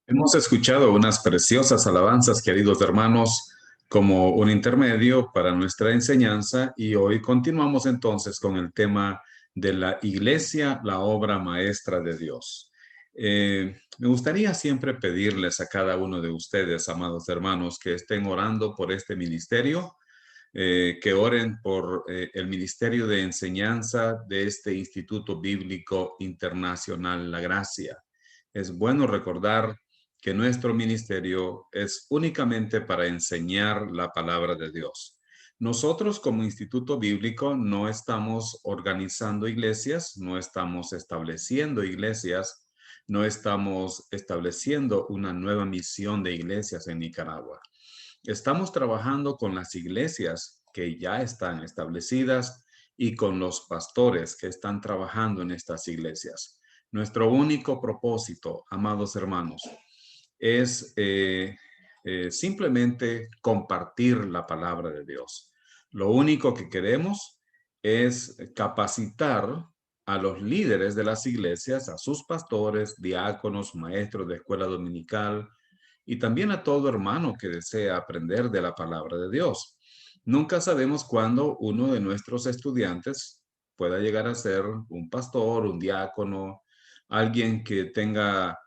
Hemos escuchado unas preciosas alabanzas, queridos hermanos, como un intermedio para nuestra enseñanza y hoy continuamos entonces con el tema de la iglesia, la obra maestra de Dios. Me gustaría siempre pedirles a cada uno de ustedes, amados hermanos, que estén orando por este ministerio, que oren por el ministerio de enseñanza de este Instituto Bíblico Internacional La Gracia. Es bueno recordar que nuestro ministerio es únicamente para enseñar la palabra de Dios. Nosotros como Instituto Bíblico no estamos organizando iglesias, no estamos estableciendo iglesias, no estamos estableciendo una nueva misión de iglesias en Nicaragua. Estamos trabajando con las iglesias que ya están establecidas y con los pastores que están trabajando en estas iglesias. Nuestro único propósito, amados hermanos, es simplemente compartir la palabra de Dios. Lo único que queremos es capacitar a los líderes de las iglesias, a sus pastores, diáconos, maestros de escuela dominical y también a todo hermano que desea aprender de la palabra de Dios. Nunca sabemos cuándo uno de nuestros estudiantes pueda llegar a ser un pastor, un diácono, alguien que tenga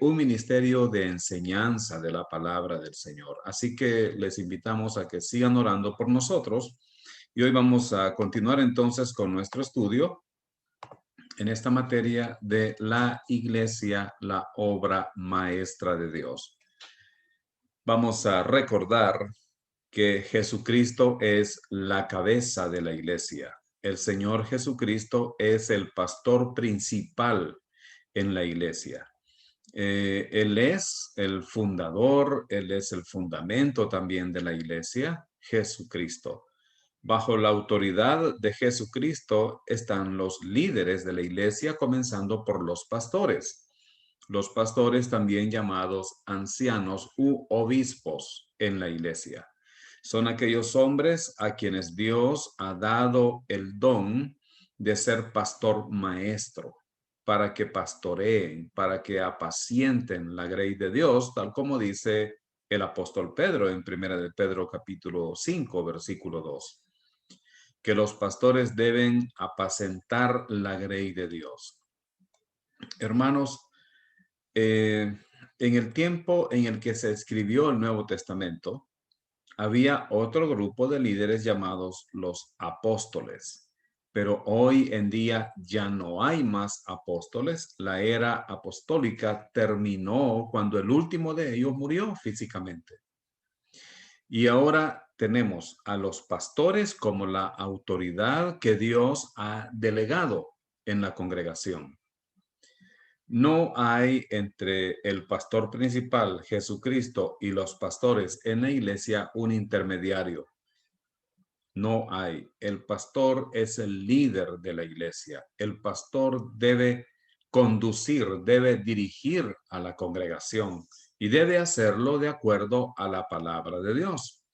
un ministerio de enseñanza de la palabra del Señor. Así que les invitamos a que sigan orando por nosotros y hoy vamos a continuar entonces con nuestro estudio en esta materia de la iglesia, la obra maestra de Dios. Vamos a recordar que Jesucristo es la cabeza de la iglesia. El Señor Jesucristo es el pastor principal en la iglesia. Él es el fundador, Él es el fundamento también de la iglesia, Jesucristo. Bajo la autoridad de Jesucristo están los líderes de la iglesia, comenzando por los pastores. Los pastores también llamados ancianos u obispos en la iglesia. Son aquellos hombres a quienes Dios ha dado el don de ser pastor maestro para que pastoreen, para que apacienten la grey de Dios, tal como dice el apóstol Pedro en Primera de Pedro capítulo 5, versículo 2, que los pastores deben apacentar la grey de Dios. Hermanos, en el tiempo en el que se escribió el Nuevo Testamento, había otro grupo de líderes llamados los apóstoles, pero hoy en día ya no hay más apóstoles. La era apostólica terminó cuando el último de ellos murió físicamente. Y ahora tenemos a los pastores como la autoridad que Dios ha delegado en la congregación. No hay entre el pastor principal, Jesucristo, y los pastores en la iglesia un intermediario. No hay. El pastor es el líder de la iglesia. El pastor debe conducir, debe dirigir a la congregación y debe hacerlo de acuerdo a la palabra de Dios.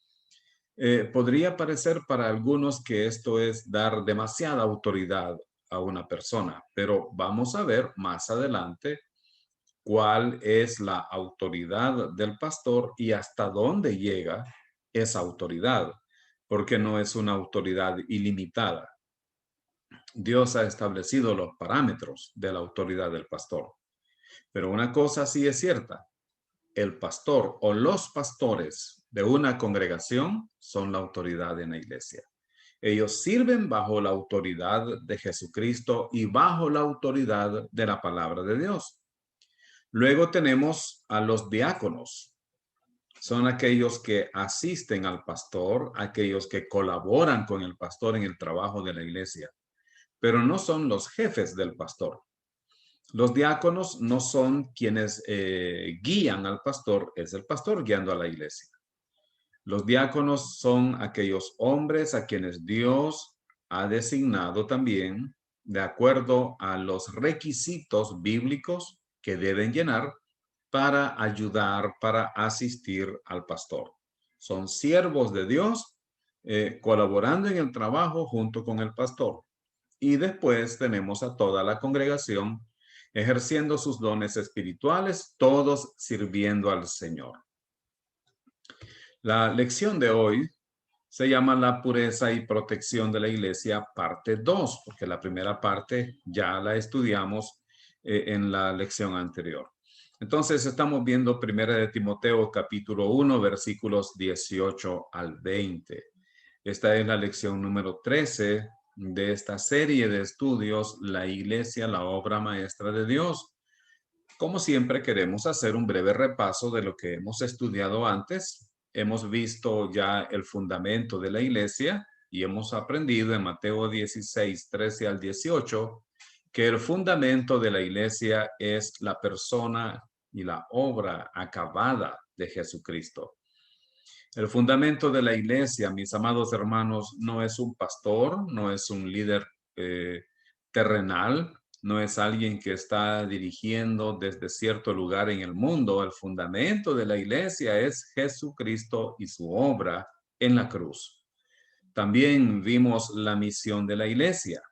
Podría parecer para algunos que esto es dar demasiada autoridad a una persona, pero vamos a ver más adelante cuál es la autoridad del pastor y hasta dónde llega esa autoridad, porque no es una autoridad ilimitada. Dios ha establecido los parámetros de la autoridad del pastor. Pero una cosa sí es cierta, el pastor o los pastores de una congregación son la autoridad en la iglesia. Ellos sirven bajo la autoridad de Jesucristo y bajo la autoridad de la palabra de Dios. Luego tenemos a los diáconos. Son aquellos que asisten al pastor, aquellos que colaboran con el pastor en el trabajo de la iglesia, pero no son los jefes del pastor. Los diáconos no son quienes guían al pastor, es el pastor guiando a la iglesia. Los diáconos son aquellos hombres a quienes Dios ha designado también de acuerdo a los requisitos bíblicos que deben llenar para ayudar, para asistir al pastor. Son siervos de Dios colaborando en el trabajo junto con el pastor. Y después tenemos a toda la congregación ejerciendo sus dones espirituales, todos sirviendo al Señor. La lección de hoy se llama La pureza y protección de la iglesia, parte 2, porque la primera parte ya la estudiamos en la lección anterior. Entonces estamos viendo 1 de Timoteo capítulo 1, versículos 18 al 20. Esta es la lección número 13 de esta serie de estudios, La Iglesia, la obra maestra de Dios. Como siempre, queremos hacer un breve repaso de lo que hemos estudiado antes. Hemos visto ya el fundamento de la iglesia y hemos aprendido en Mateo 16, 13 al 18, que el fundamento de la iglesia es la persona y la obra acabada de Jesucristo. El fundamento de la iglesia, mis amados hermanos, no es un pastor, no es un líder terrenal, no es alguien que está dirigiendo desde cierto lugar en el mundo. El fundamento de la iglesia es Jesucristo y su obra en la cruz. También vimos la misión de la iglesia.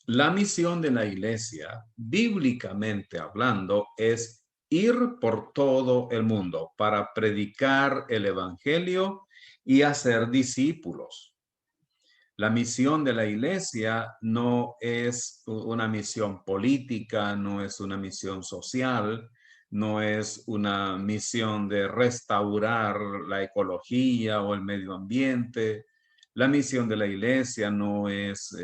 La misión de la iglesia, bíblicamente hablando, es ir por todo el mundo para predicar el evangelio y hacer discípulos. La misión de la iglesia no es una misión política, no es una misión social, no es una misión de restaurar la ecología o el medio ambiente. La misión de la iglesia no es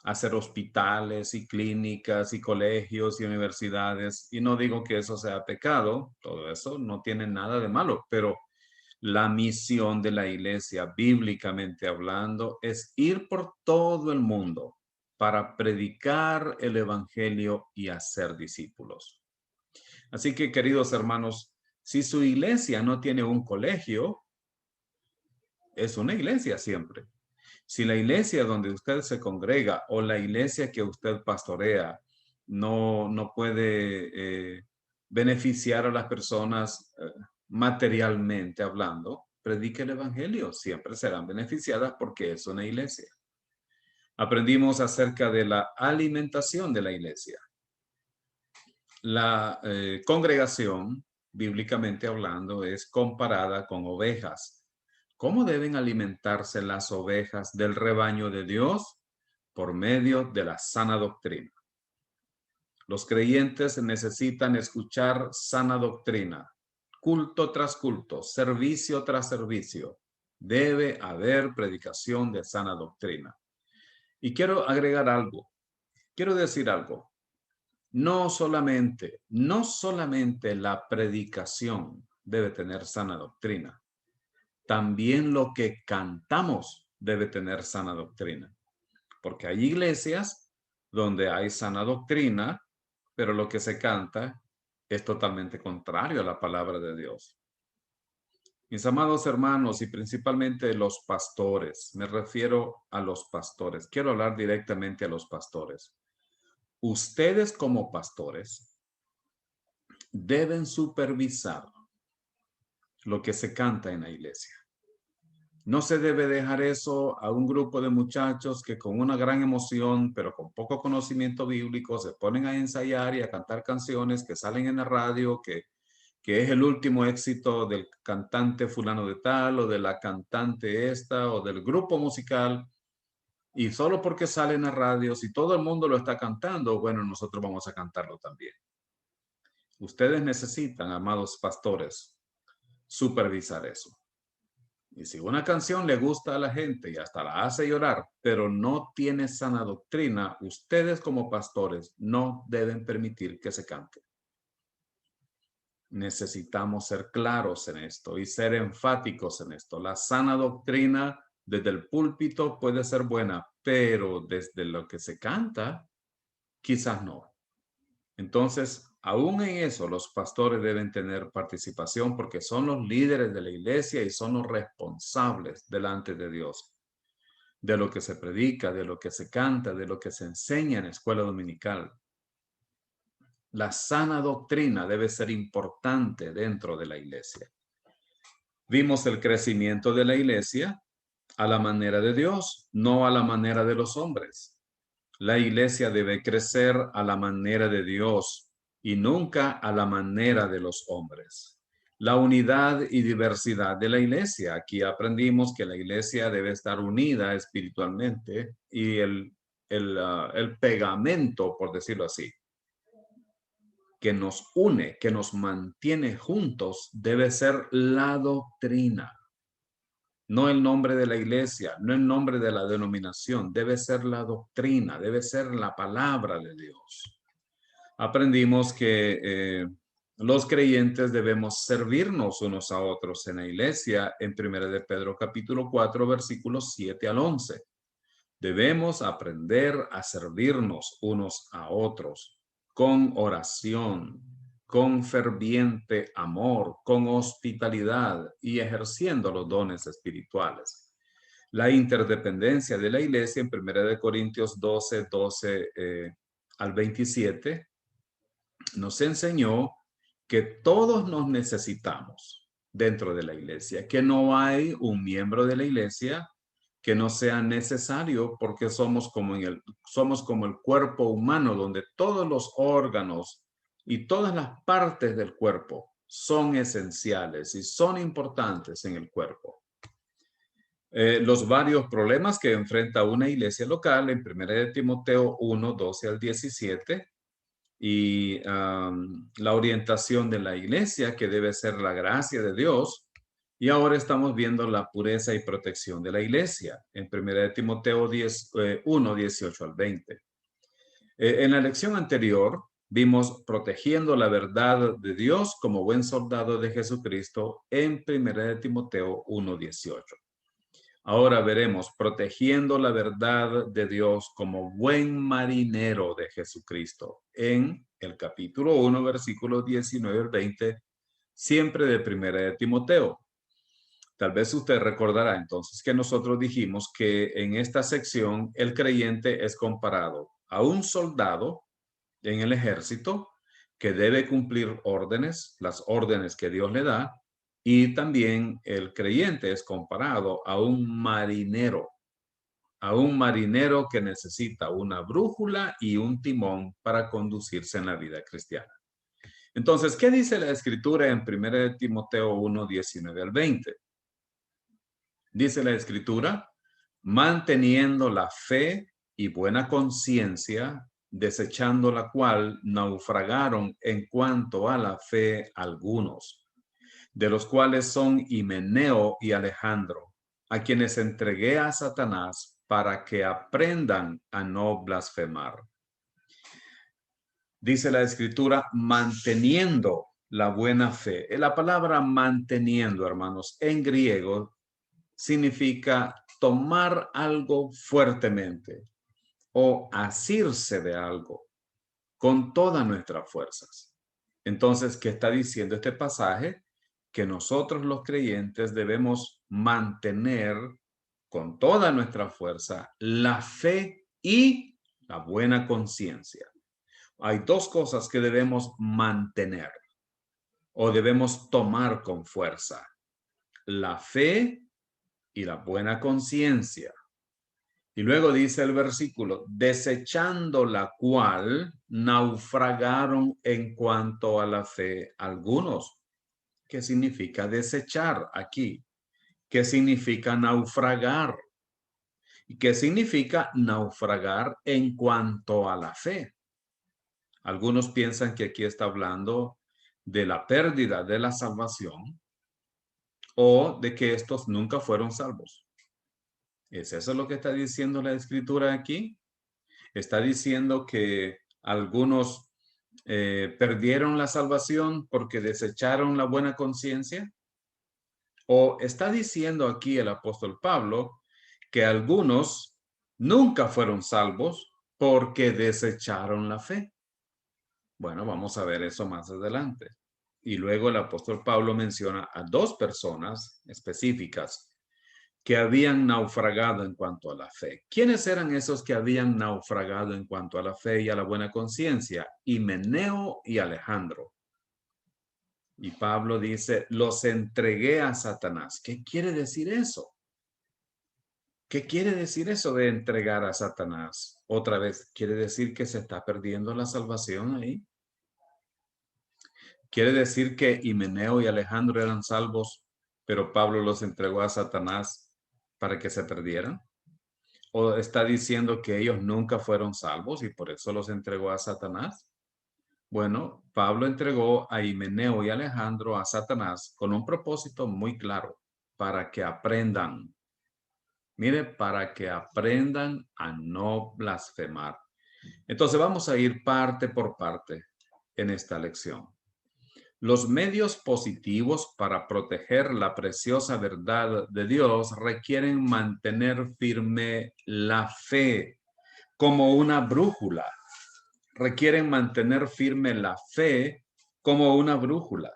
hacer hospitales y clínicas y colegios y universidades. Y no digo que eso sea pecado, todo eso no tiene nada de malo, pero la misión de la iglesia, bíblicamente hablando, es ir por todo el mundo para predicar el evangelio y hacer discípulos. Así que, queridos hermanos, si su iglesia no tiene un colegio, es una iglesia siempre. Si la iglesia donde usted se congrega o la iglesia que usted pastorea no puede beneficiar a las personas materialmente hablando, predique el evangelio. Siempre serán beneficiadas porque es una iglesia. Aprendimos acerca de la alimentación de la iglesia. La congregación, bíblicamente hablando, es comparada con ovejas. ¿Cómo deben alimentarse las ovejas del rebaño de Dios? Por medio de la sana doctrina. Los creyentes necesitan escuchar sana doctrina, culto tras culto, servicio tras servicio. Debe haber predicación de sana doctrina. Y quiero agregar algo, quiero decir algo. No solamente la predicación debe tener sana doctrina. También lo que cantamos debe tener sana doctrina, porque hay iglesias donde hay sana doctrina, pero lo que se canta es totalmente contrario a la palabra de Dios. Mis amados hermanos y principalmente los pastores, me refiero a los pastores, quiero hablar directamente a los pastores. Ustedes como pastores deben supervisar lo que se canta en la iglesia. No se debe dejar eso a un grupo de muchachos que con una gran emoción, pero con poco conocimiento bíblico, se ponen a ensayar y a cantar canciones que salen en la radio, que es el último éxito del cantante fulano de tal, o de la cantante esta, o del grupo musical. Y solo porque sale en la radio, si todo el mundo lo está cantando, bueno, nosotros vamos a cantarlo también. Ustedes necesitan, amados pastores, supervisar eso. Y si una canción le gusta a la gente y hasta la hace llorar, pero no tiene sana doctrina, ustedes como pastores no deben permitir que se cante. Necesitamos ser claros en esto y ser enfáticos en esto. La sana doctrina desde el púlpito puede ser buena, pero desde lo que se canta, quizás no. Entonces, aún en eso, los pastores deben tener participación porque son los líderes de la iglesia y son los responsables delante de Dios de lo que se predica, de lo que se canta, de lo que se enseña en la escuela dominical. La sana doctrina debe ser importante dentro de la iglesia. Vimos el crecimiento de la iglesia a la manera de Dios, no a la manera de los hombres. La iglesia debe crecer a la manera de Dios y nunca a la manera de los hombres. La unidad y diversidad de la iglesia. Aquí aprendimos que la iglesia debe estar unida espiritualmente y el pegamento, por decirlo así, que nos une, que nos mantiene juntos, debe ser la doctrina. No el nombre de la iglesia, no el nombre de la denominación, debe ser la doctrina, debe ser la palabra de Dios. Aprendimos que los creyentes debemos servirnos unos a otros en la iglesia en 1 de Pedro capítulo 4 versículos 7 al 11. Debemos aprender a servirnos unos a otros con oración, con ferviente amor, con hospitalidad y ejerciendo los dones espirituales. La interdependencia de la iglesia en 1 de Corintios 12 al 27 nos enseñó que todos nos necesitamos dentro de la iglesia, que no hay un miembro de la iglesia que no sea necesario porque somos como el cuerpo humano donde todos los órganos y todas las partes del cuerpo son esenciales y son importantes en el cuerpo. Los varios problemas que enfrenta una iglesia local en 1 de Timoteo 1, 12 al 17 y la orientación de la iglesia que debe ser la gracia de Dios. Y ahora estamos viendo la pureza y protección de la iglesia en 1 de Timoteo 1, 18 al 20. En la lección anterior vimos protegiendo la verdad de Dios como buen soldado de Jesucristo en 1 de Timoteo 1, 18. Ahora veremos protegiendo la verdad de Dios como buen marinero de Jesucristo en el capítulo 1, versículos 19 al 20, siempre de 1 de Timoteo. Tal vez usted recordará entonces que nosotros dijimos que en esta sección el creyente es comparado a un soldado en el ejército que debe cumplir órdenes, las órdenes que Dios le da, y también el creyente es comparado a un marinero que necesita una brújula y un timón para conducirse en la vida cristiana. Entonces, ¿qué dice la Escritura en 1 de Timoteo 1, 19 al 20? Dice la Escritura, manteniendo la fe y buena conciencia, desechando la cual naufragaron en cuanto a la fe algunos, de los cuales son Himeneo y Alejandro, a quienes entregué a Satanás para que aprendan a no blasfemar. Dice la Escritura, manteniendo la buena fe. La palabra manteniendo, hermanos, en griego significa tomar algo fuertemente o asirse de algo con todas nuestras fuerzas. Entonces, ¿qué está diciendo este pasaje? Que nosotros los creyentes debemos mantener con toda nuestra fuerza la fe y la buena conciencia. Hay dos cosas que debemos mantener o debemos tomar con fuerza: la fe y la buena conciencia. Y luego dice el versículo, desechando la cual naufragaron en cuanto a la fe algunos. ¿Qué significa desechar aquí? ¿Qué significa naufragar? ¿Y qué significa naufragar en cuanto a la fe? Algunos piensan que aquí está hablando de la pérdida de la salvación o de que estos nunca fueron salvos. ¿Es eso lo que está diciendo la Escritura aquí? Está diciendo que algunos perdieron la salvación porque desecharon la buena conciencia. ¿O está diciendo aquí el apóstol Pablo que algunos nunca fueron salvos porque desecharon la fe? Bueno, vamos a ver eso más adelante. Y luego el apóstol Pablo menciona a dos personas específicas que habían naufragado en cuanto a la fe. ¿Quiénes eran esos que habían naufragado en cuanto a la fe y a la buena conciencia? Himeneo y Alejandro. Y Pablo dice, los entregué a Satanás. ¿Qué quiere decir eso? ¿Qué quiere decir eso de entregar a Satanás? Otra vez, ¿quiere decir que se está perdiendo la salvación ahí? ¿Quiere decir que Himeneo y Alejandro eran salvos, pero Pablo los entregó a Satanás para que se perdieran? ¿O está diciendo que ellos nunca fueron salvos y por eso los entregó a Satanás? Bueno, Pablo entregó a Himeneo y Alejandro a Satanás con un propósito muy claro, para que aprendan. Mire, para que aprendan a no blasfemar. Entonces vamos a ir parte por parte en esta lección. Los medios positivos para proteger la preciosa verdad de Dios requieren mantener firme la fe como una brújula. Requieren mantener firme la fe como una brújula.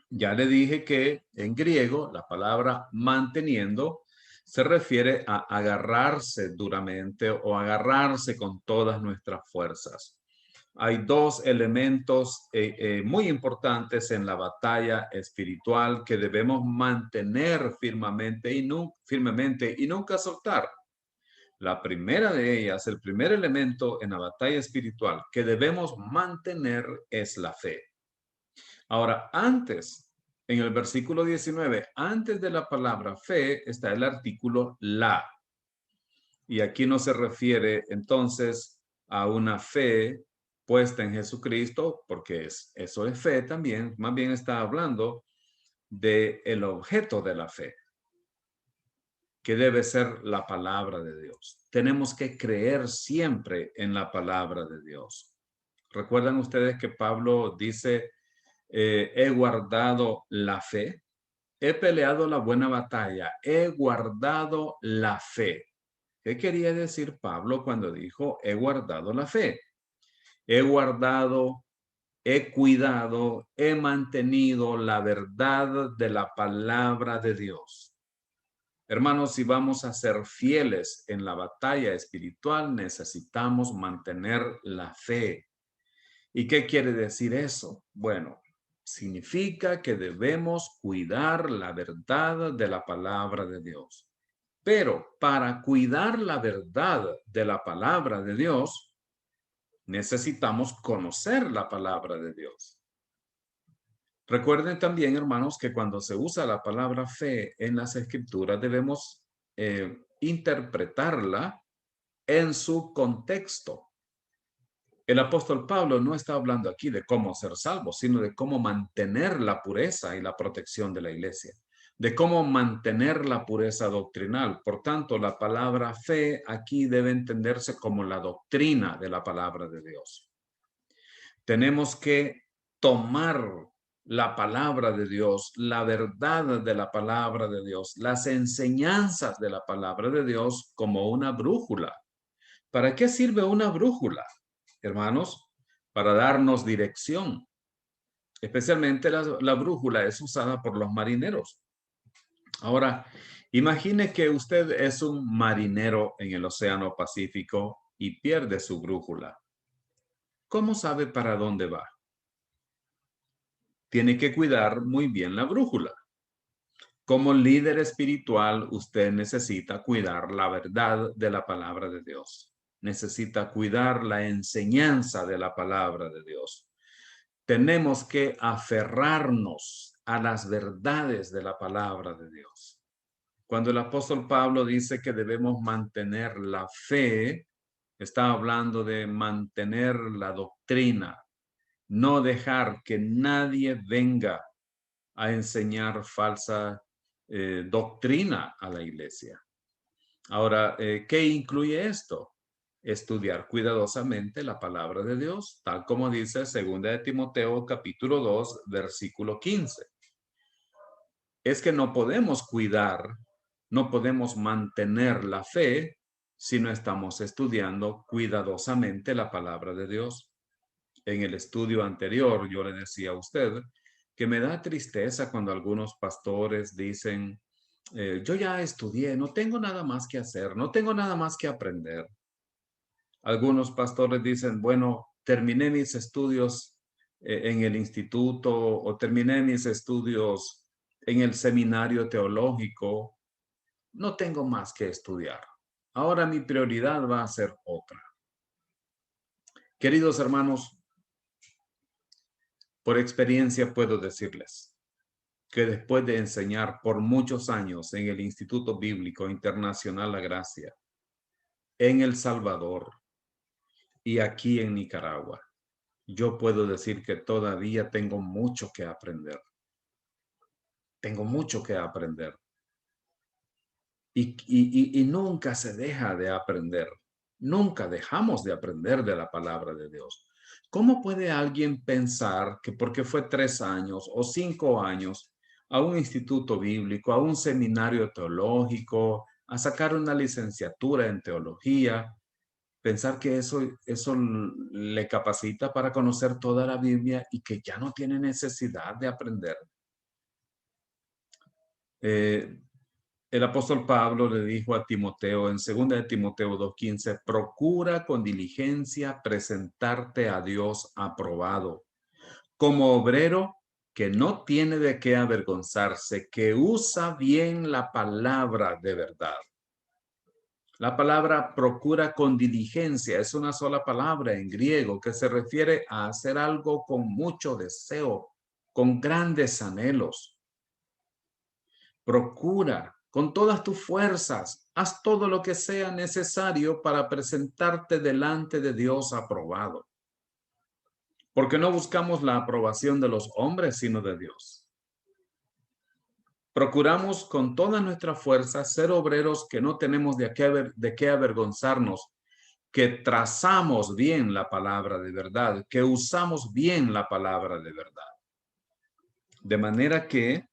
Ya le dije que en griego la palabra manteniendo se refiere a agarrarse duramente o agarrarse con todas nuestras fuerzas. Hay dos elementos muy importantes en la batalla espiritual que debemos mantener firmemente y nunca soltar. La primera de ellas, el primer elemento en la batalla espiritual que debemos mantener es la fe. Ahora, antes, en el versículo 19, antes de la palabra fe está el artículo la. Y aquí no se refiere entonces a una fe puesta en Jesucristo, porque eso es fe también, más bien está hablando de el objeto de la fe, que debe ser la palabra de Dios. Tenemos que creer siempre en la palabra de Dios. ¿Recuerdan ustedes que Pablo dice, he guardado la fe? He peleado la buena batalla, he guardado la fe. ¿Qué quería decir Pablo cuando dijo, he guardado la fe? He guardado, he cuidado, he mantenido la verdad de la palabra de Dios. Hermanos, si vamos a ser fieles en la batalla espiritual, necesitamos mantener la fe. ¿Y qué quiere decir eso? Bueno, significa que debemos cuidar la verdad de la palabra de Dios. Pero para cuidar la verdad de la palabra de Dios, necesitamos conocer la palabra de Dios. Recuerden también, hermanos, que cuando se usa la palabra fe en las escrituras, debemos interpretarla en su contexto. El apóstol Pablo no está hablando aquí de cómo ser salvo, sino de cómo mantener la pureza y la protección de la iglesia, de cómo mantener la pureza doctrinal. Por tanto, la palabra fe aquí debe entenderse como la doctrina de la palabra de Dios. Tenemos que tomar la palabra de Dios, la verdad de la palabra de Dios, las enseñanzas de la palabra de Dios como una brújula. ¿Para qué sirve una brújula, hermanos? Para darnos dirección. Especialmente la brújula es usada por los marineros. Ahora, imagine que usted es un marinero en el Océano Pacífico y pierde su brújula. ¿Cómo sabe para dónde va? Tiene que cuidar muy bien la brújula. Como líder espiritual, usted necesita cuidar la verdad de la palabra de Dios. Necesita cuidar la enseñanza de la palabra de Dios. Tenemos que aferrarnos a las verdades de la palabra de Dios. Cuando el apóstol Pablo dice que debemos mantener la fe, está hablando de mantener la doctrina, no dejar que nadie venga a enseñar falsa doctrina a la iglesia. Ahora, ¿qué incluye esto? Estudiar cuidadosamente la palabra de Dios, tal como dice 2 de Timoteo capítulo 2, versículo 15. Es que no podemos cuidar, no podemos mantener la fe si no estamos estudiando cuidadosamente la palabra de Dios. En el estudio anterior, yo le decía a usted que me da tristeza cuando algunos pastores dicen, yo ya estudié, no tengo nada más que hacer, no tengo nada más que aprender. Algunos pastores dicen, bueno, terminé mis estudios en el instituto o terminé mis estudios en el seminario teológico no tengo más que estudiar. Ahora mi prioridad va a ser otra. Queridos hermanos, por experiencia puedo decirles que después de enseñar por muchos años en el Instituto Bíblico Internacional La Gracia, en El Salvador y aquí en Nicaragua, yo puedo decir que todavía tengo mucho que aprender. Tengo mucho que aprender. Y nunca se deja de aprender. Nunca dejamos de aprender de la palabra de Dios. ¿Cómo puede alguien pensar que porque fue 3 años o 5 años a un instituto bíblico, a un seminario teológico, a sacar una licenciatura en teología, pensar que eso le capacita para conocer toda la Biblia y que ya no tiene necesidad de aprender? Eh, El apóstol Pablo le dijo a Timoteo en 2 de Timoteo 2:15, procura con diligencia presentarte a Dios aprobado, como obrero que no tiene de qué avergonzarse, que usa bien la palabra de verdad. La palabra procura con diligencia es una sola palabra en griego que se refiere a hacer algo con mucho deseo, con grandes anhelos. Procura con todas tus fuerzas, haz todo lo que sea necesario para presentarte delante de Dios aprobado. Porque no buscamos la aprobación de los hombres, sino de Dios. Procuramos con toda nuestra fuerza ser obreros que no tenemos de qué avergonzarnos, que trazamos bien la palabra de verdad, que usamos bien la palabra de verdad. De manera que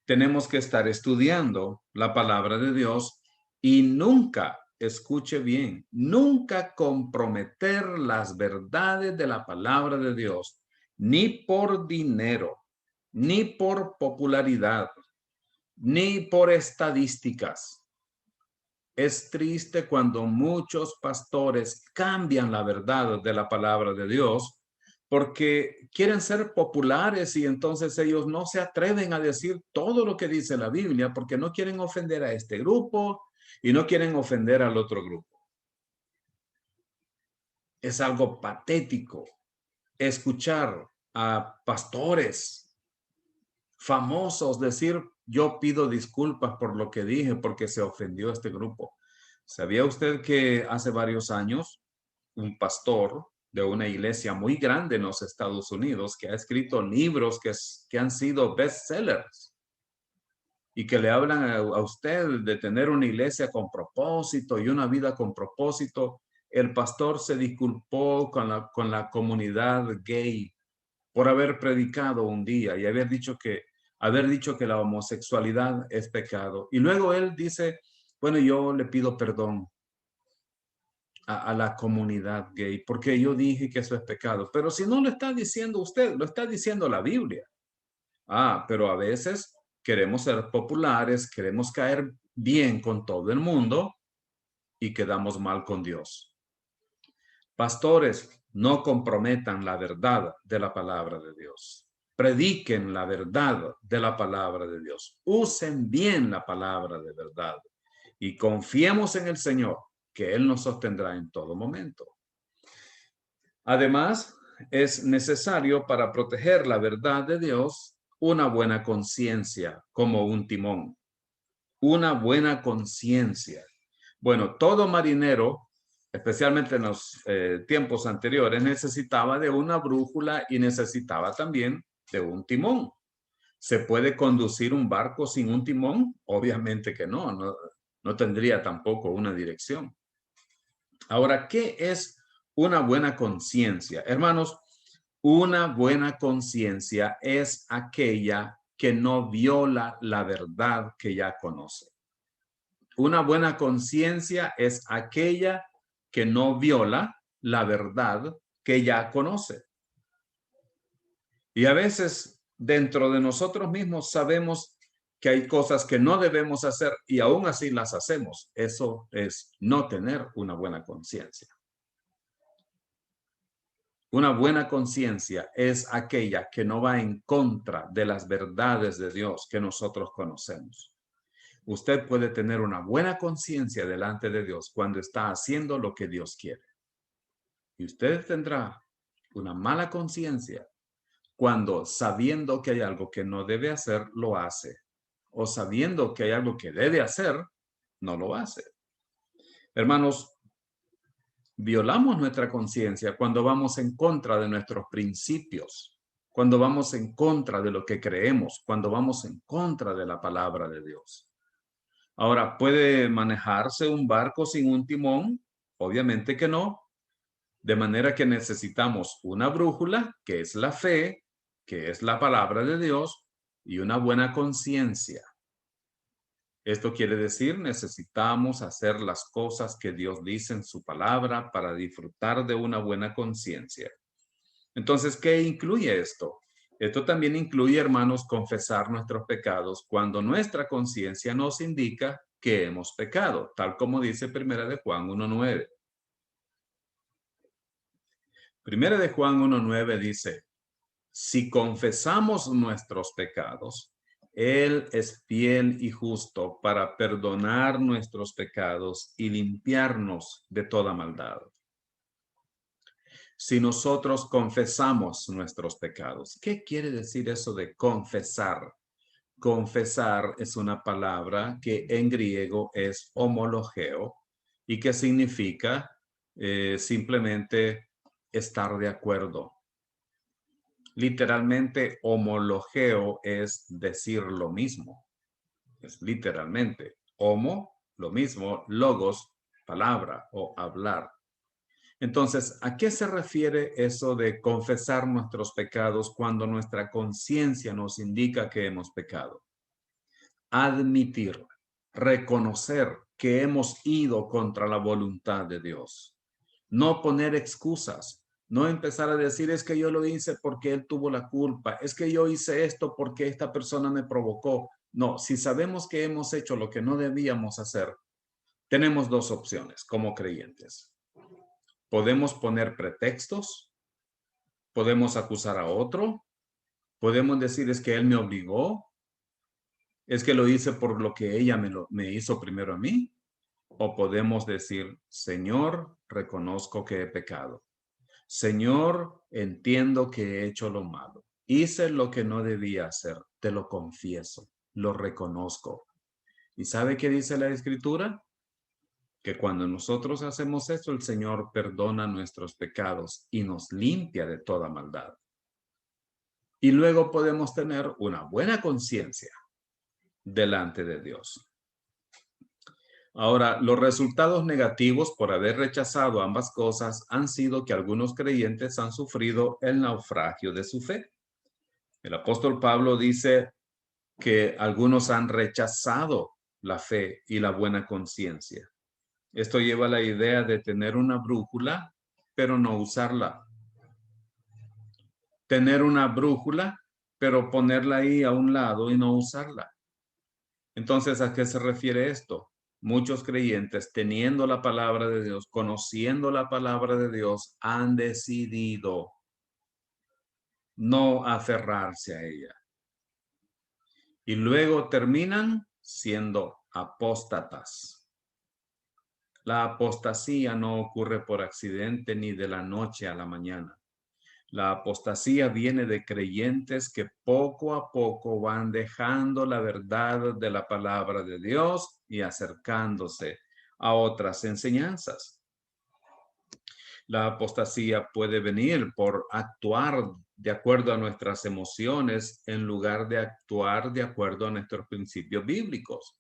tenemos que estar estudiando la palabra de Dios y nunca, escuche bien, nunca comprometer las verdades de la palabra de Dios, ni por dinero, ni por popularidad, ni por estadísticas. Es triste cuando muchos pastores cambian la verdad de la palabra de Dios porque quieren ser populares y entonces ellos no se atreven a decir todo lo que dice la Biblia porque no quieren ofender a este grupo y no quieren ofender al otro grupo. Es algo patético escuchar a pastores famosos decir, yo pido disculpas por lo que dije porque se ofendió a este grupo. ¿Sabía usted que hace varios años un pastor de una iglesia muy grande en los Estados Unidos que ha escrito libros que han sido bestsellers y que le hablan a usted de tener una iglesia con propósito y una vida con propósito? El pastor se disculpó con la comunidad gay por haber predicado un día y haber dicho que la homosexualidad es pecado. Y luego él dice, bueno, yo le pido perdón a la comunidad gay porque yo dije que eso es pecado. Pero si no lo está diciendo usted, lo está diciendo la Biblia. Pero a veces queremos ser populares, queremos caer bien con todo el mundo y quedamos mal con Dios. Pastores, no comprometan la verdad de la palabra de Dios. Prediquen la verdad de la palabra de Dios. Usen bien la palabra de verdad. Y confiemos en el Señor, que Él nos sostendrá en todo momento. Además, es necesario para proteger la verdad de Dios una buena conciencia, como un timón. Una buena conciencia. Bueno, todo marinero, especialmente en los tiempos anteriores, necesitaba de una brújula y necesitaba también de un timón. ¿Se puede conducir un barco sin un timón? Obviamente que no tendría tampoco una dirección. Ahora, ¿qué es una buena conciencia? Hermanos, una buena conciencia es aquella que no viola la verdad que ya conoce. Una buena conciencia es aquella que no viola la verdad que ya conoce. Y a veces dentro de nosotros mismos sabemos que hay cosas que no debemos hacer y aún así las hacemos. Eso es no tener una buena conciencia. Una buena conciencia es aquella que no va en contra de las verdades de Dios que nosotros conocemos. Usted puede tener una buena conciencia delante de Dios cuando está haciendo lo que Dios quiere. Y usted tendrá una mala conciencia cuando, sabiendo que hay algo que no debe hacer, lo hace. O sabiendo que hay algo que debe hacer, no lo hace. Hermanos, violamos nuestra conciencia cuando vamos en contra de nuestros principios, cuando vamos en contra de lo que creemos, cuando vamos en contra de la palabra de Dios. Ahora, ¿puede manejarse un barco sin un timón? Obviamente que no. De manera que necesitamos una brújula, que es la fe, que es la palabra de Dios, y una buena conciencia. Esto quiere decir, necesitamos hacer las cosas que Dios dice en su palabra para disfrutar de una buena conciencia. Entonces, ¿qué incluye esto? Esto también incluye, hermanos, confesar nuestros pecados cuando nuestra conciencia nos indica que hemos pecado, tal como dice Primera de Juan 1:9. Primera de Juan 1:9 dice, si confesamos nuestros pecados, Él es fiel y justo para perdonar nuestros pecados y limpiarnos de toda maldad. Si nosotros confesamos nuestros pecados, ¿qué quiere decir eso de confesar? Confesar es una palabra que en griego es homologeo y que significa simplemente estar de acuerdo. Literalmente, homologeo es decir lo mismo. Es literalmente. Homo, lo mismo. Logos, palabra o hablar. Entonces, ¿a qué se refiere eso de confesar nuestros pecados cuando nuestra conciencia nos indica que hemos pecado? Admitir, reconocer que hemos ido contra la voluntad de Dios. No poner excusas, no empezar a decir es que yo lo hice porque él tuvo la culpa, es que yo hice esto porque esta persona me provocó. No, si sabemos que hemos hecho lo que no debíamos hacer, tenemos dos opciones como creyentes. Podemos poner pretextos, podemos acusar a otro, podemos decir es que él me obligó, es que lo hice por lo que ella me hizo primero a mí, o podemos decir, Señor, reconozco que he pecado. Señor, entiendo que he hecho lo malo. Hice lo que no debía hacer. Te lo confieso, lo reconozco. ¿Y sabe qué dice la Escritura? Que cuando nosotros hacemos esto, el Señor perdona nuestros pecados y nos limpia de toda maldad. Y luego podemos tener una buena conciencia delante de Dios. Ahora, los resultados negativos por haber rechazado ambas cosas han sido que algunos creyentes han sufrido el naufragio de su fe. El apóstol Pablo dice que algunos han rechazado la fe y la buena conciencia. Esto lleva a la idea de tener una brújula, pero no usarla. Tener una brújula, pero ponerla ahí a un lado y no usarla. Entonces, ¿a qué se refiere esto? Muchos creyentes, teniendo la palabra de Dios, conociendo la palabra de Dios, han decidido no aferrarse a ella. Y luego terminan siendo apóstatas. La apostasía no ocurre por accidente ni de la noche a la mañana. La apostasía viene de creyentes que poco a poco van dejando la verdad de la palabra de Dios y acercándose a otras enseñanzas. La apostasía puede venir por actuar de acuerdo a nuestras emociones en lugar de actuar de acuerdo a nuestros principios bíblicos.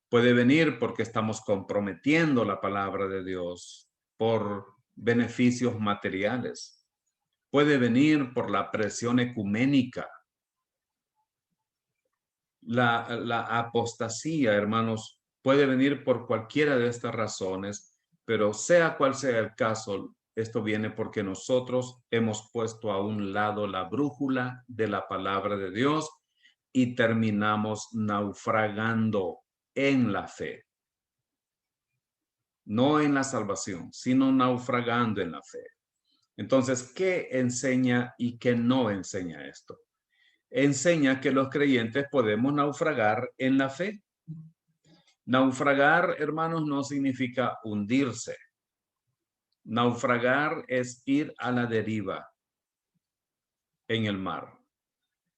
Puede venir porque estamos comprometiendo la palabra de Dios por beneficios materiales. Puede venir por la presión ecuménica. La apostasía, hermanos, puede venir por cualquiera de estas razones, pero sea cual sea el caso, esto viene porque nosotros hemos puesto a un lado la brújula de la palabra de Dios y terminamos naufragando en la fe. No en la salvación, sino naufragando en la fe. Entonces, ¿qué enseña y qué no enseña esto? Enseña que los creyentes podemos naufragar en la fe. Naufragar, hermanos, no significa hundirse. Naufragar es ir a la deriva en el mar,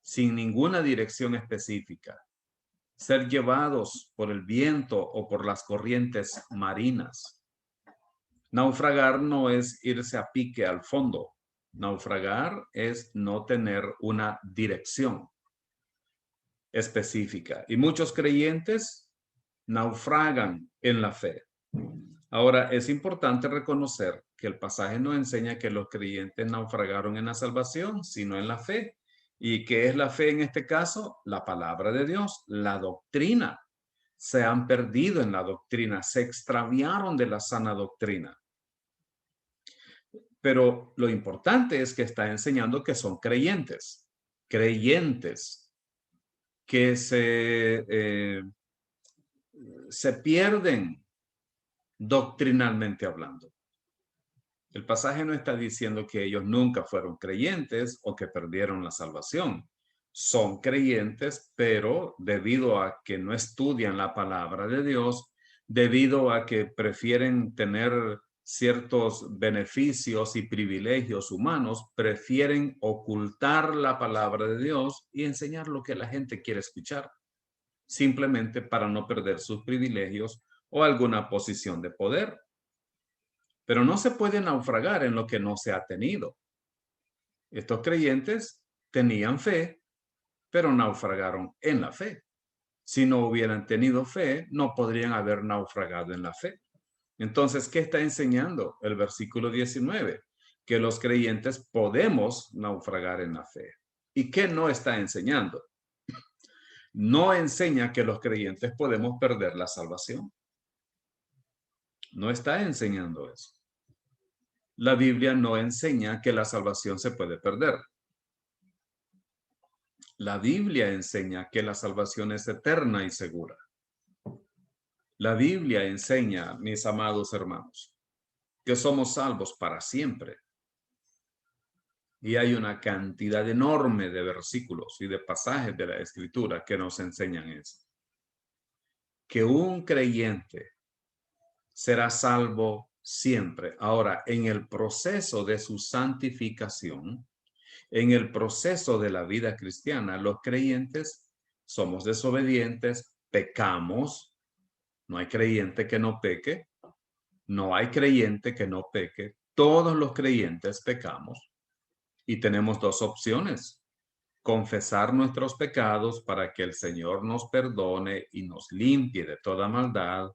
sin ninguna dirección específica. Ser llevados por el viento o por las corrientes marinas. Naufragar no es irse a pique al fondo. Naufragar es no tener una dirección específica. Y muchos creyentes naufragan en la fe. Ahora, es importante reconocer que el pasaje no enseña que los creyentes naufragaron en la salvación, sino en la fe. ¿Y qué es la fe en este caso? La palabra de Dios, la doctrina. Se han perdido en la doctrina, se extraviaron de la sana doctrina. Pero lo importante es que está enseñando que son creyentes que se pierden doctrinalmente hablando. El pasaje no está diciendo que ellos nunca fueron creyentes o que perdieron la salvación. Son creyentes, pero debido a que no estudian la palabra de Dios, debido a que prefieren tener ciertos beneficios y privilegios humanos, prefieren ocultar la palabra de Dios y enseñar lo que la gente quiere escuchar, simplemente para no perder sus privilegios o alguna posición de poder. Pero no se puede naufragar en lo que no se ha tenido. Estos creyentes tenían fe, pero naufragaron en la fe. Si no hubieran tenido fe, no podrían haber naufragado en la fe. Entonces, ¿qué está enseñando el versículo 19? Que los creyentes podemos naufragar en la fe. ¿Y qué no está enseñando? No enseña que los creyentes podemos perder la salvación. No está enseñando eso. La Biblia no enseña que la salvación se puede perder. La Biblia enseña que la salvación es eterna y segura. La Biblia enseña, mis amados hermanos, que somos salvos para siempre. Y hay una cantidad enorme de versículos y de pasajes de la Escritura que nos enseñan eso. Que un creyente será salvo siempre. Ahora, en el proceso de su santificación, en el proceso de la vida cristiana, los creyentes somos desobedientes, pecamos. No hay creyente que no peque. No hay creyente que no peque. Todos los creyentes pecamos y tenemos dos opciones: confesar nuestros pecados para que el Señor nos perdone y nos limpie de toda maldad,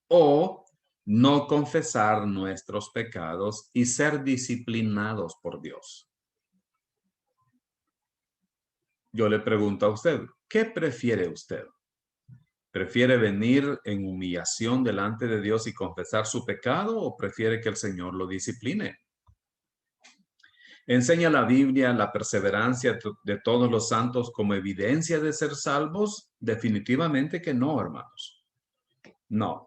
o no confesar nuestros pecados y ser disciplinados por Dios. Yo le pregunto a usted, ¿qué prefiere usted? ¿Prefiere venir en humillación delante de Dios y confesar su pecado o prefiere que el Señor lo discipline? ¿Enseña la Biblia la perseverancia de todos los santos como evidencia de ser salvos? Definitivamente que no, hermanos. No.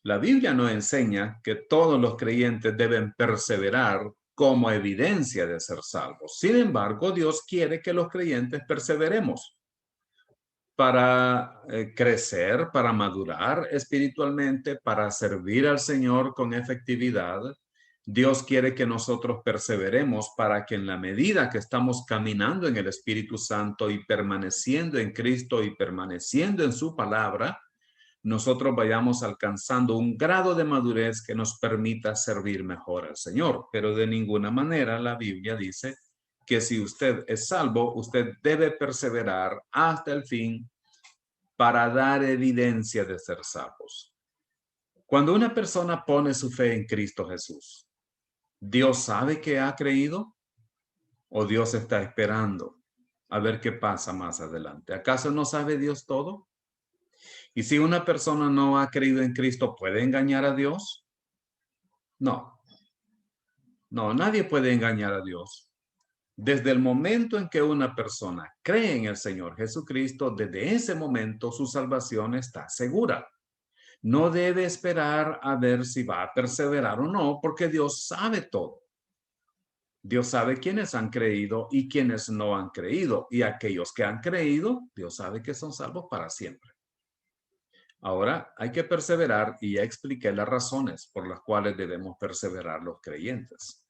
La Biblia no enseña que todos los creyentes deben perseverar como evidencia de ser salvos. Sin embargo, Dios quiere que los creyentes perseveremos para crecer, para madurar espiritualmente, para servir al Señor con efectividad. Dios quiere que nosotros perseveremos para que en la medida que estamos caminando en el Espíritu Santo y permaneciendo en Cristo y permaneciendo en su palabra, nosotros vayamos alcanzando un grado de madurez que nos permita servir mejor al Señor. Pero de ninguna manera la Biblia dice que si usted es salvo, usted debe perseverar hasta el fin para dar evidencia de ser salvos. Cuando una persona pone su fe en Cristo Jesús, ¿Dios sabe que ha creído o Dios está esperando a ver qué pasa más adelante? ¿Acaso no sabe Dios todo? Y si una persona no ha creído en Cristo, ¿puede engañar a Dios? No. No, nadie puede engañar a Dios. Desde el momento en que una persona cree en el Señor Jesucristo, desde ese momento su salvación está segura. No debe esperar a ver si va a perseverar o no, porque Dios sabe todo. Dios sabe quiénes han creído y quiénes no han creído. Y aquellos que han creído, Dios sabe que son salvos para siempre. Ahora hay que perseverar y ya expliqué las razones por las cuales debemos perseverar los creyentes.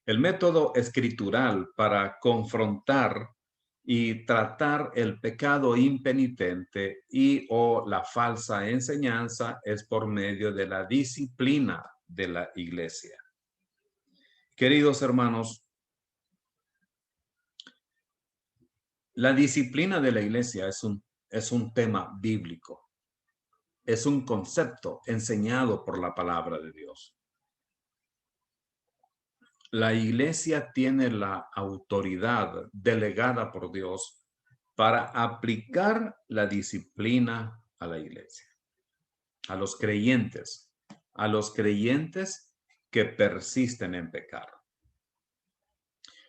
El método escritural para confrontar y tratar el pecado impenitente y o la falsa enseñanza es por medio de la disciplina de la iglesia. Queridos hermanos, la disciplina de la iglesia es un tema bíblico, es un concepto enseñado por la palabra de Dios. La iglesia tiene la autoridad delegada por Dios para aplicar la disciplina a la iglesia, a los creyentes que persisten en pecar.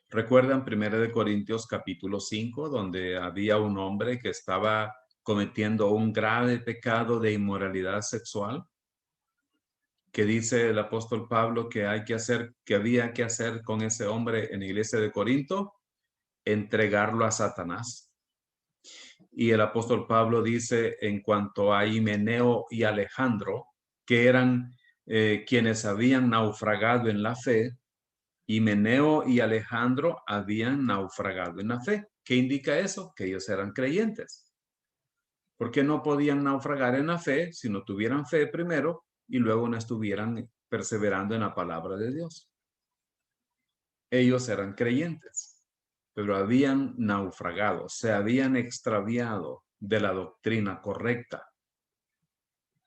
¿Recuerdan 1 Corintios capítulo 5, donde había un hombre que estaba cometiendo un grave pecado de inmoralidad sexual? Que dice el apóstol Pablo que había que hacer con ese hombre en la iglesia de Corinto, entregarlo a Satanás. Y el apóstol Pablo dice en cuanto a Himeneo y Alejandro, que eran quienes habían naufragado en la fe. Himeneo y Alejandro habían naufragado en la fe. ¿Qué indica eso? Que ellos eran creyentes. Porque no podían naufragar en la fe si no tuvieran fe primero y luego no estuvieran perseverando en la palabra de Dios. Ellos eran creyentes, pero habían naufragado, se habían extraviado de la doctrina correcta.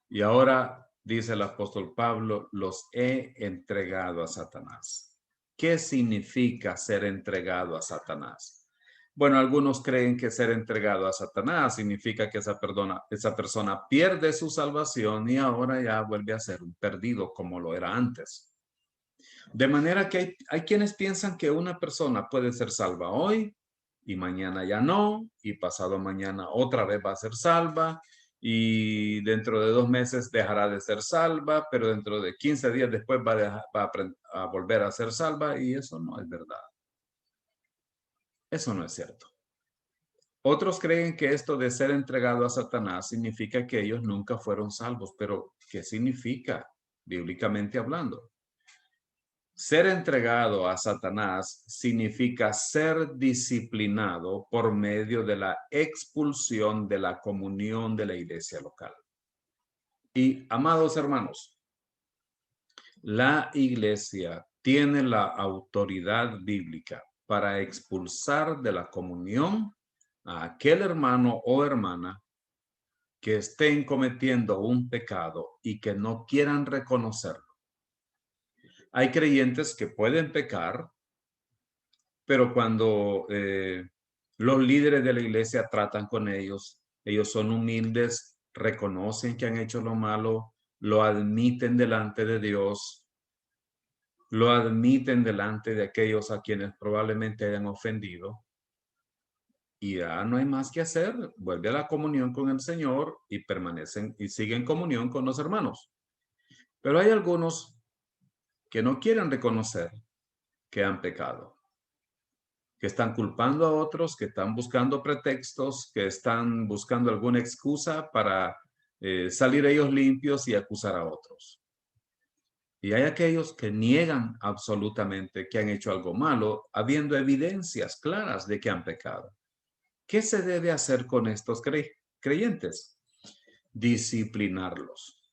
Y ahora, dice el apóstol Pablo, los he entregado a Satanás. ¿Qué significa ser entregado a Satanás? Bueno, algunos creen que ser entregado a Satanás significa que esa persona pierde su salvación y ahora ya vuelve a ser un perdido como lo era antes. De manera que hay quienes piensan que una persona puede ser salva hoy y mañana ya no, y pasado mañana otra vez va a ser salva, y dentro de 2 meses dejará de ser salva, pero dentro de 15 días después va a volver a ser salva, y eso no es verdad. Eso no es cierto. Otros creen que esto de ser entregado a Satanás significa que ellos nunca fueron salvos, pero ¿qué significa bíblicamente hablando? Ser entregado a Satanás significa ser disciplinado por medio de la expulsión de la comunión de la iglesia local. Y, amados hermanos, la iglesia tiene la autoridad bíblica para expulsar de la comunión a aquel hermano o hermana que estén cometiendo un pecado y que no quieran reconocerlo. Hay creyentes que pueden pecar, pero cuando los líderes de la iglesia tratan con ellos, ellos son humildes, reconocen que han hecho lo malo, lo admiten delante de Dios, lo admiten delante de aquellos a quienes probablemente hayan ofendido, y ya no hay más que hacer, vuelve a la comunión con el Señor y permanecen y siguen comunión con los hermanos. Pero hay algunos que no quieren reconocer que han pecado, que están culpando a otros, que están buscando pretextos, que están buscando alguna excusa para salir ellos limpios y acusar a otros. Y hay aquellos que niegan absolutamente que han hecho algo malo, habiendo evidencias claras de que han pecado. ¿Qué se debe hacer con estos creyentes? Disciplinarlos.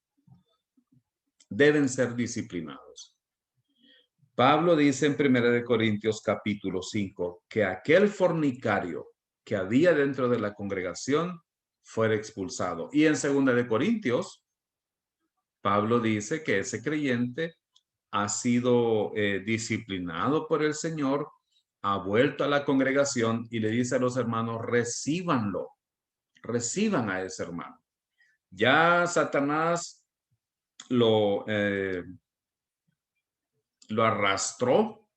Deben ser disciplinados. Pablo dice en 1 Corintios capítulo 5 que aquel fornicario que había dentro de la congregación fuera expulsado. Y en 2 Corintios, Pablo dice que ese creyente ha sido disciplinado por el Señor, ha vuelto a la congregación y le dice a los hermanos, recíbanlo, reciban a ese hermano. Ya Satanás lo arrastró,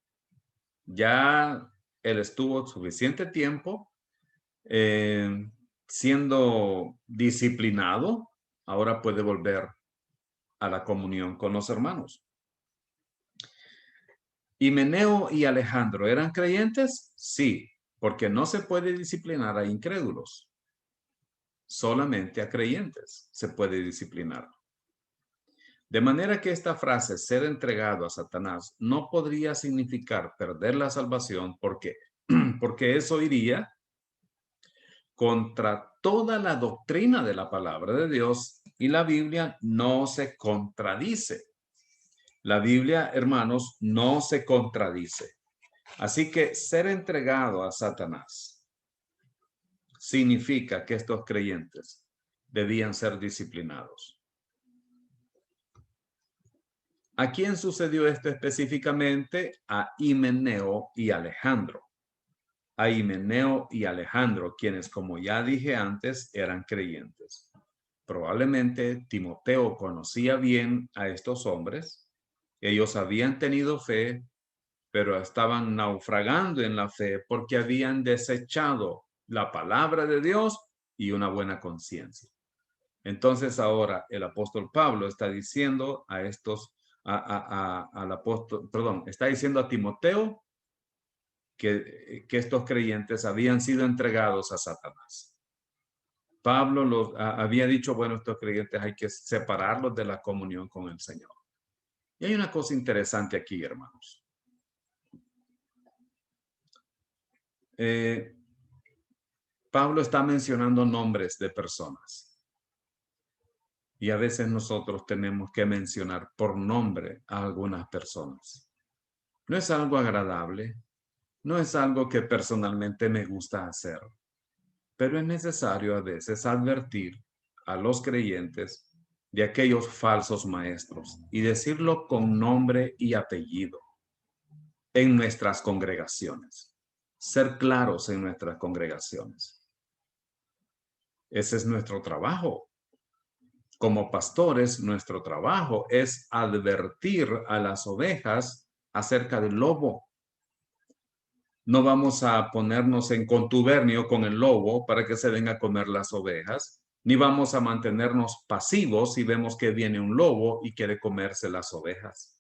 ya él estuvo suficiente tiempo siendo disciplinado, ahora puede volver a la comunión con los hermanos. Himeneo y Alejandro, ¿eran creyentes? Sí, porque no se puede disciplinar a incrédulos. Solamente a creyentes se puede disciplinar. De manera que esta frase, ser entregado a Satanás, no podría significar perder la salvación porque, porque eso iría contra toda la doctrina de la palabra de Dios y la Biblia no se contradice. La Biblia, hermanos, no se contradice. Así que ser entregado a Satanás significa que estos creyentes debían ser disciplinados. ¿A quién sucedió esto específicamente? A Himeneo y Alejandro. A Himeneo y Alejandro, quienes, como ya dije antes, eran creyentes. Probablemente Timoteo conocía bien a estos hombres. Ellos habían tenido fe, pero estaban naufragando en la fe porque habían desechado la palabra de Dios y una buena conciencia. Entonces ahora el apóstol Pablo está diciendo a estos, al apóstol, perdón, está diciendo a Timoteo que estos creyentes habían sido entregados a Satanás. Pablo había dicho, bueno, estos creyentes hay que separarlos de la comunión con el Señor. Y hay una cosa interesante aquí, hermanos. Pablo está mencionando nombres de personas. Y a veces nosotros tenemos que mencionar por nombre a algunas personas. No es algo agradable, no es algo que personalmente me gusta hacer, pero es necesario a veces advertir a los creyentes de aquellos falsos maestros y decirlo con nombre y apellido en nuestras congregaciones. Ser claros en nuestras congregaciones. Ese es nuestro trabajo. Como pastores, nuestro trabajo es advertir a las ovejas acerca del lobo. No vamos a ponernos en contubernio con el lobo para que se venga a comer las ovejas, ni vamos a mantenernos pasivos si vemos que viene un lobo y quiere comerse las ovejas.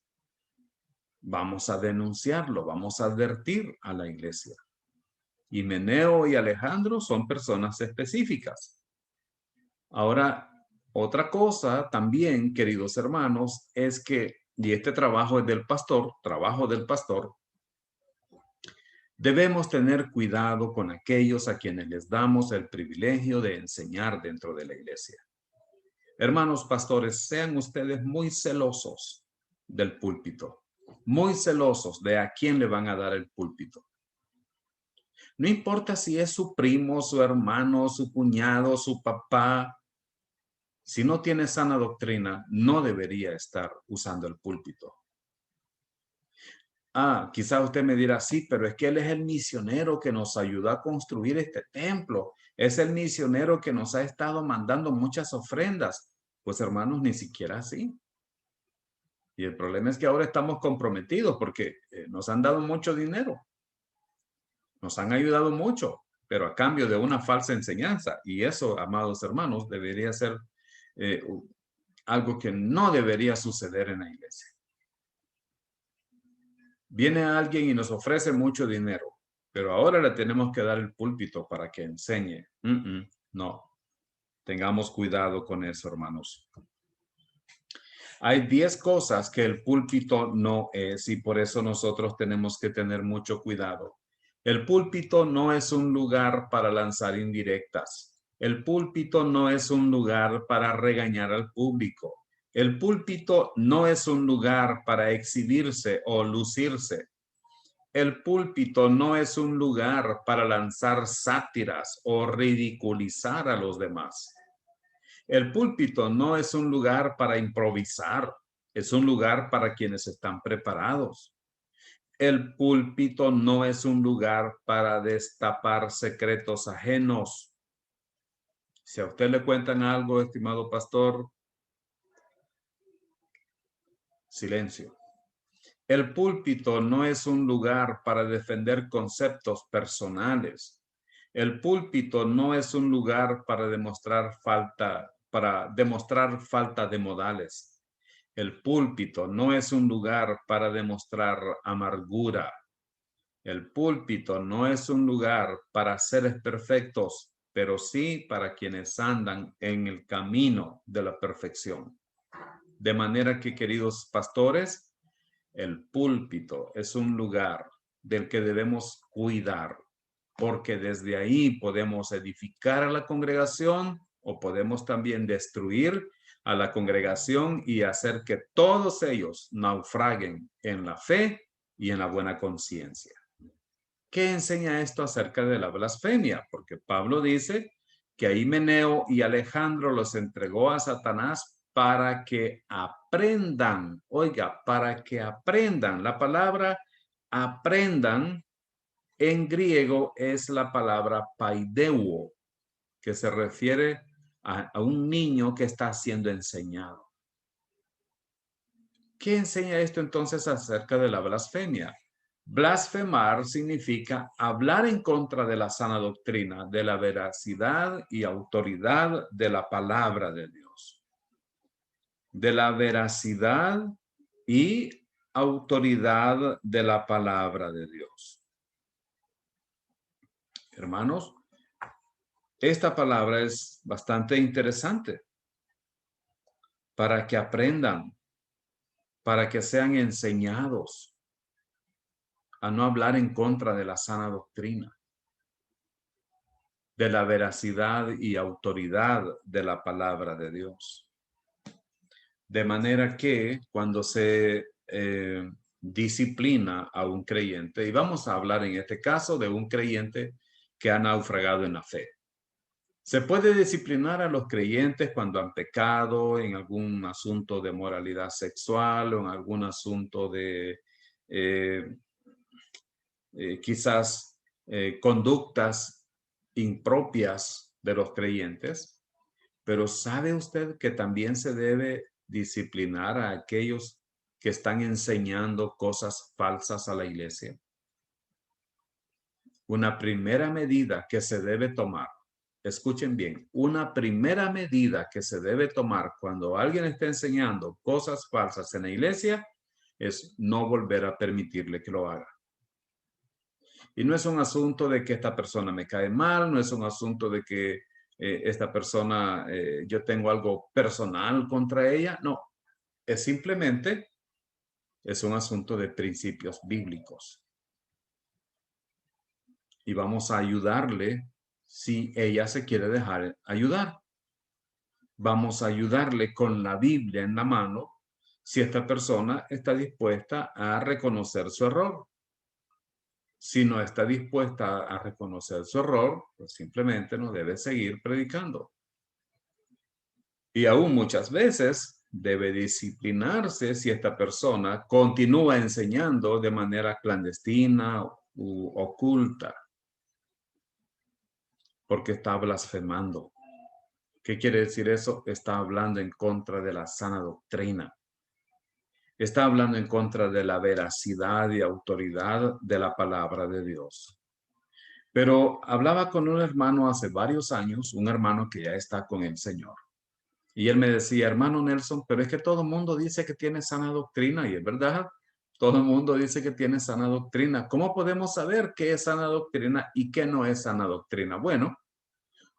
Vamos a denunciarlo, vamos a advertir a la iglesia. Himeneo y Alejandro son personas específicas. Ahora, otra cosa también, queridos hermanos, es que, y este trabajo es del pastor, trabajo del pastor, debemos tener cuidado con aquellos a quienes les damos el privilegio de enseñar dentro de la iglesia. Hermanos pastores, sean ustedes muy celosos del púlpito, muy celosos de a quién le van a dar el púlpito. No importa si es su primo, su hermano, su cuñado, su papá. Si no tiene sana doctrina, no debería estar usando el púlpito. Quizás usted me dirá, sí, pero es que él es el misionero que nos ayudó a construir este templo. Es el misionero que nos ha estado mandando muchas ofrendas. Pues hermanos, ni siquiera así. Y el problema es que ahora estamos comprometidos porque nos han dado mucho dinero. Nos han ayudado mucho, pero a cambio de una falsa enseñanza. Y eso, amados hermanos, debería ser algo que no debería suceder en la iglesia. Viene alguien y nos ofrece mucho dinero, pero ahora le tenemos que dar el púlpito para que enseñe. No, tengamos cuidado con eso, hermanos. Hay 10 cosas que el púlpito no es y por eso nosotros tenemos que tener mucho cuidado. El púlpito no es un lugar para lanzar indirectas. El púlpito no es un lugar para regañar al público. El púlpito no es un lugar para exhibirse o lucirse. El púlpito no es un lugar para lanzar sátiras o ridiculizar a los demás. El púlpito no es un lugar para improvisar, es un lugar para quienes están preparados. El púlpito no es un lugar para destapar secretos ajenos. Si a usted le cuentan algo, estimado pastor, silencio. El púlpito no es un lugar para defender conceptos personales. El púlpito no es un lugar para demostrar falta de modales. El púlpito no es un lugar para demostrar amargura. El púlpito no es un lugar para seres perfectos. pero sí para quienes andan en el camino de la perfección. De manera que, queridos pastores, el púlpito es un lugar del que debemos cuidar, porque desde ahí podemos edificar a la congregación o podemos también destruir a la congregación y hacer que todos ellos naufraguen en la fe y en la buena conciencia. ¿Qué enseña esto acerca de la blasfemia? Porque Pablo dice que a Himeneo y Alejandro los entregó a Satanás para que aprendan. Oiga, para que aprendan. La palabra aprendan en griego es la palabra paideuo, que se refiere a un niño que está siendo enseñado. ¿Qué enseña esto entonces acerca de la blasfemia? Blasfemar significa hablar en contra de la sana doctrina, de la veracidad y autoridad de la palabra de Dios. De la veracidad y autoridad de la palabra de Dios. Hermanos, esta palabra es bastante interesante para que aprendan, para que sean enseñados a no hablar en contra de la sana doctrina, de la veracidad y autoridad de la palabra de Dios. De manera que cuando se disciplina a un creyente, y vamos a hablar en este caso de un creyente que ha naufragado en la fe. Se puede disciplinar a los creyentes cuando han pecado en algún asunto de moralidad sexual o en algún asunto de quizás conductas impropias de los creyentes, pero ¿sabe usted que también se debe disciplinar a aquellos que están enseñando cosas falsas a la iglesia? Una primera medida que se debe tomar, escuchen bien, una primera medida que se debe tomar cuando alguien está enseñando cosas falsas en la iglesia es no volver a permitirle que lo haga. Y no es un asunto de que esta persona me cae mal, no es un asunto de que esta persona, yo tengo algo personal contra ella. No, es simplemente, es un asunto de principios bíblicos. Y vamos a ayudarle si ella se quiere dejar ayudar. Vamos a ayudarle con la Biblia en la mano si esta persona está dispuesta a reconocer su error. Si no está dispuesta a reconocer su error, pues simplemente no debe seguir predicando. Y aún muchas veces debe disciplinarse si esta persona continúa enseñando de manera clandestina u oculta, porque está blasfemando. ¿Qué quiere decir eso? Está hablando en contra de la sana doctrina. Está hablando en contra de la veracidad y autoridad de la palabra de Dios. Pero hablaba con un hermano hace varios años, un hermano que ya está con el Señor. Y él me decía, hermano Nelson, pero es que todo el mundo dice que tiene sana doctrina, y es verdad, todo el mundo dice que tiene sana doctrina. ¿Cómo podemos saber qué es sana doctrina y qué no es sana doctrina? Bueno,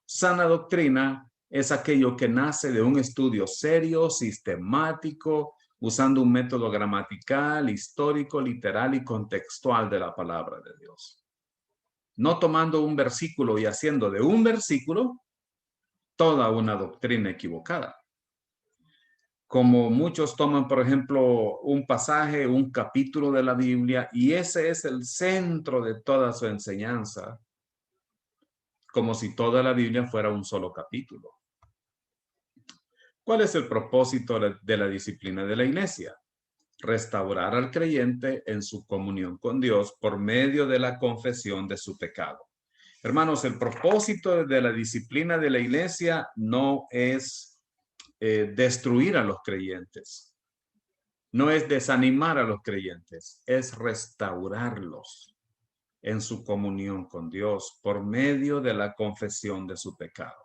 sana doctrina es aquello que nace de un estudio serio, sistemático, usando un método gramatical, histórico, literal y contextual de la palabra de Dios. No tomando un versículo y haciendo de un versículo toda una doctrina equivocada. Como muchos toman, por ejemplo, un pasaje, un capítulo de la Biblia, y ese es el centro de toda su enseñanza, como si toda la Biblia fuera un solo capítulo. ¿Cuál es el propósito de la disciplina de la iglesia? Restaurar al creyente en su comunión con Dios por medio de la confesión de su pecado. Hermanos, el propósito de la disciplina de la iglesia no es destruir a los creyentes, no es desanimar a los creyentes, es restaurarlos en su comunión con Dios por medio de la confesión de su pecado.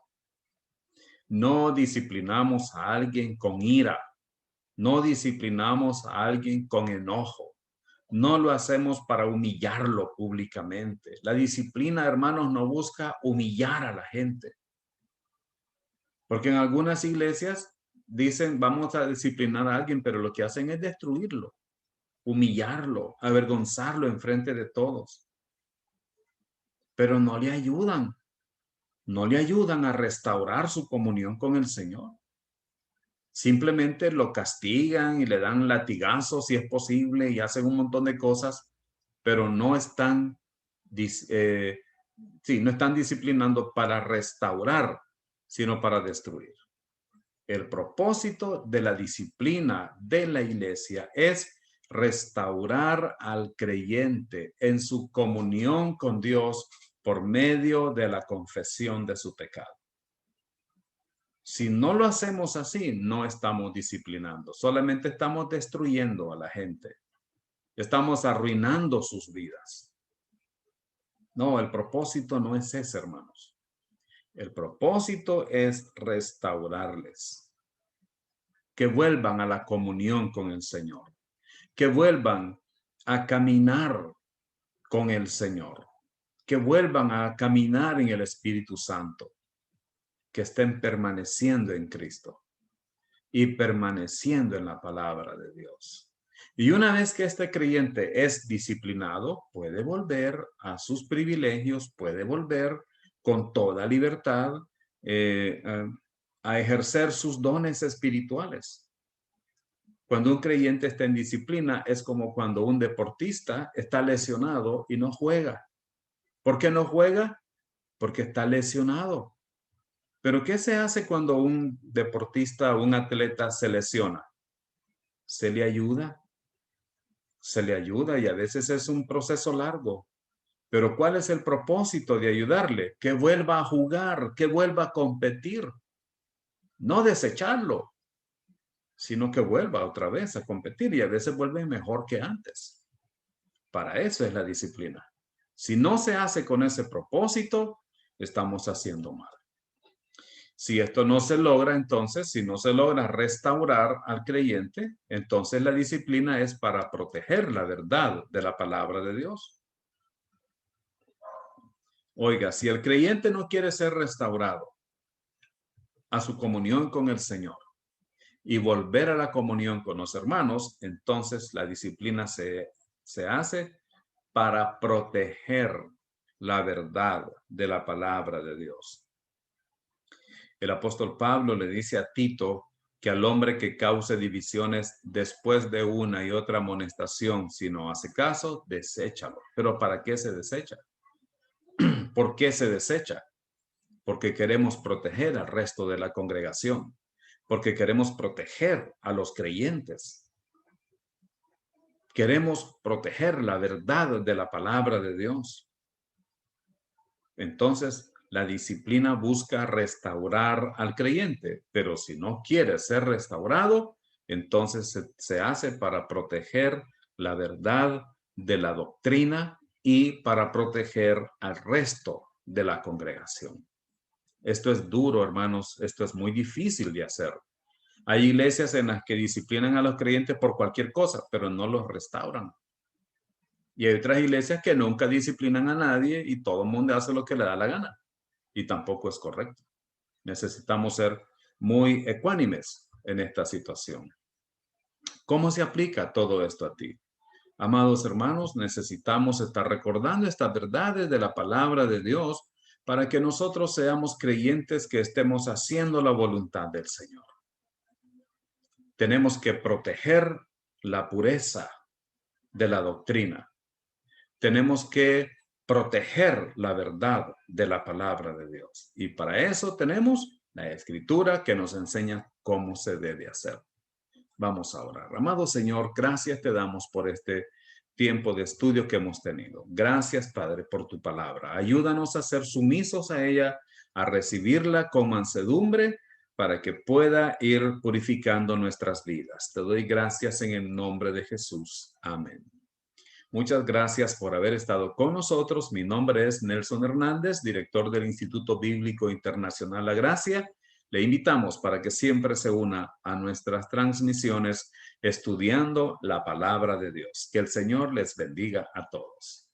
No disciplinamos a alguien con ira, no disciplinamos a alguien con enojo. No lo hacemos para humillarlo públicamente. La disciplina, hermanos, no busca humillar a la gente. Porque en algunas iglesias dicen, vamos a disciplinar a alguien, pero lo que hacen es destruirlo, humillarlo, avergonzarlo en frente de todos. Pero no le ayudan. No le ayudan a restaurar su comunión con el Señor. Simplemente lo castigan y le dan latigazos si es posible y hacen un montón de cosas, pero no están, no están disciplinando para restaurar, sino para destruir. El propósito de la disciplina de la iglesia es restaurar al creyente en su comunión con Dios por medio de la confesión de su pecado. Si no lo hacemos así, no estamos disciplinando, solamente estamos destruyendo a la gente. Estamos arruinando sus vidas. No, el propósito no es ese, hermanos. El propósito es restaurarles, que vuelvan a la comunión con el Señor, que vuelvan a caminar con el Señor, que vuelvan a caminar en el Espíritu Santo, que estén permaneciendo en Cristo y permaneciendo en la palabra de Dios. Y una vez que este creyente es disciplinado, puede volver a sus privilegios, puede volver con toda libertad a ejercer sus dones espirituales. Cuando un creyente está en disciplina, es como cuando un deportista está lesionado y no juega. ¿Por qué no juega? Porque está lesionado. Pero ¿qué se hace cuando un deportista o un atleta se lesiona? Se le ayuda y a veces es un proceso largo. Pero ¿cuál es el propósito de ayudarle? Que vuelva a jugar, que vuelva a competir. No desecharlo, sino que vuelva otra vez a competir y a veces vuelve mejor que antes. Para eso es la disciplina. Si no se hace con ese propósito, estamos haciendo mal. Si esto no se logra, entonces, si no se logra restaurar al creyente, entonces la disciplina es para proteger la verdad de la palabra de Dios. Oiga, si el creyente no quiere ser restaurado a su comunión con el Señor y volver a la comunión con los hermanos, entonces la disciplina se hace para proteger la verdad de la palabra de Dios. El apóstol Pablo le dice a Tito que al hombre que cause divisiones después de una y otra amonestación, si no hace caso, deséchalo. ¿Pero para qué se desecha? ¿Por qué se desecha? Porque queremos proteger al resto de la congregación, porque queremos proteger a los creyentes. Queremos proteger la verdad de la palabra de Dios. Entonces, la disciplina busca restaurar al creyente, pero si no quiere ser restaurado, entonces se hace para proteger la verdad de la doctrina y para proteger al resto de la congregación. Esto es duro, hermanos, esto es muy difícil de hacer. Hay iglesias en las que disciplinan a los creyentes por cualquier cosa, pero no los restauran. Y hay otras iglesias que nunca disciplinan a nadie y todo el mundo hace lo que le da la gana. Y tampoco es correcto. Necesitamos ser muy ecuánimes en esta situación. ¿Cómo se aplica todo esto a ti? Amados hermanos, necesitamos estar recordando estas verdades de la palabra de Dios para que nosotros seamos creyentes que estemos haciendo la voluntad del Señor. Tenemos que proteger la pureza de la doctrina. Tenemos que proteger la verdad de la palabra de Dios. Y para eso tenemos la Escritura que nos enseña cómo se debe hacer. Vamos a orar. Amado Señor, gracias te damos por este tiempo de estudio que hemos tenido. Gracias, Padre, por tu palabra. Ayúdanos a ser sumisos a ella, a recibirla con mansedumbre para que pueda ir purificando nuestras vidas. Te doy gracias en el nombre de Jesús. Amén. Muchas gracias por haber estado con nosotros. Mi nombre es Nelson Hernández, director del Instituto Bíblico Internacional La Gracia. Le invitamos para que siempre se una a nuestras transmisiones estudiando la palabra de Dios. Que el Señor les bendiga a todos.